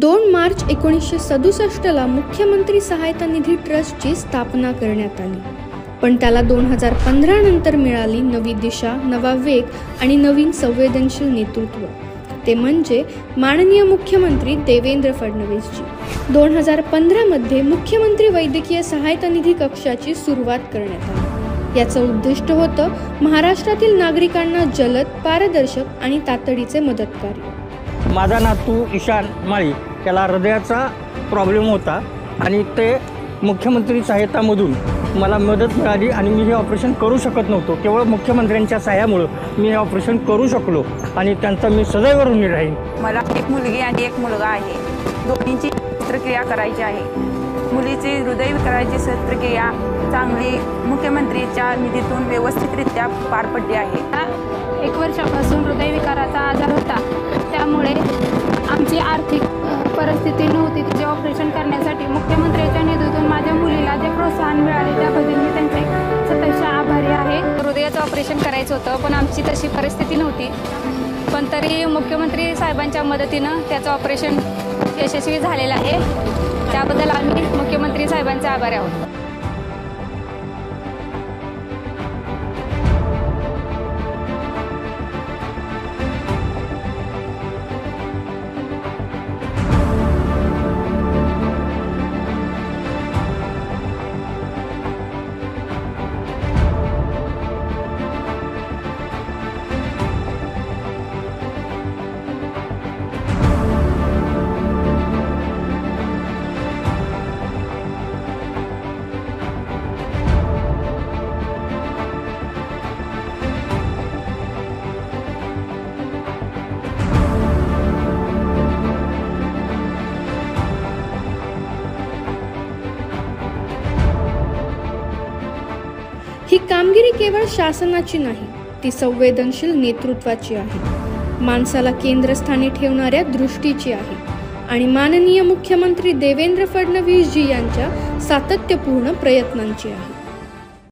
2 मार्च 1967 ला मुख्यमंत्री सहायता निधी ट्रस्टची स्थापना करण्यात आली, पण त्याला 2015 नंतर मिळाली नवी दिशा, नवा वेग आणि नवीन संवेदनशील नेतृत्व, ते म्हणजे माननीय मुख्यमंत्री देवेंद्र फडणवीसजी। 2015 मध्ये मुख्यमंत्री वैद्यकीय सहायता निधी कक्षाची सुरुवात करण्यात आली। याचं उद्दिष्ट होतं महाराष्ट्रातील नागरिकांना जलद, पारदर्शक आणि तातडीचे मदतकार्य। माझा नातू ईशान माळी त्याला हृदयाचा प्रॉब्लेम होता आणि ते मुख्यमंत्री सहायतामधून मला मदत मिळाली आणि मी हे ऑपरेशन करू शकत नव्हतो। केवळ मुख्यमंत्र्यांच्या सहाय्यामुळे मी हे ऑपरेशन करू शकलो आणि त्यांचा मी सदैव ऋणी राहीन। मला एक मुलगी आणि एक मुलगा आहे। दोन्हींची शस्त्रक्रिया करायची आहे। मुलीची हृदयविकाराची शस्त्रक्रिया चांगली मुख्यमंत्रीच्या निधीतून व्यवस्थितरित्या पार पडली आहे। 1 वर्षापासून हृदयविकाराचा आजार होता, त्यामुळे आमची आर्थिक परिस्थिती नव्हती तिचे ऑपरेशन करण्यासाठी। मुख्यमंत्र्यांच्या निधीतून माझ्या मुलीला जे प्रोत्साहन मिळाले त्याबद्दल मी त्यांचे सततच्या आभारी आहे। हृदयाचं ऑपरेशन करायचं होतं, पण आमची तशी परिस्थिती नव्हती, पण तरी मुख्यमंत्री साहेबांच्या मदतीनं त्याचं ऑपरेशन यशस्वी झालेलं आहे। त्याबद्दल आम्ही मुख्यमंत्री साहेबांचे आभारी आहोत। ही कामगिरी केवळ शासनाची नाही, ती संवेदनशील नेतृत्वाची आहे, माणसाला केंद्रस्थानी ठेवणाऱ्या दृष्टीची आहे आणि माननीय मुख्यमंत्री देवेंद्र फडणवीसजी यांच्या सातत्यपूर्ण प्रयत्नांची आहे।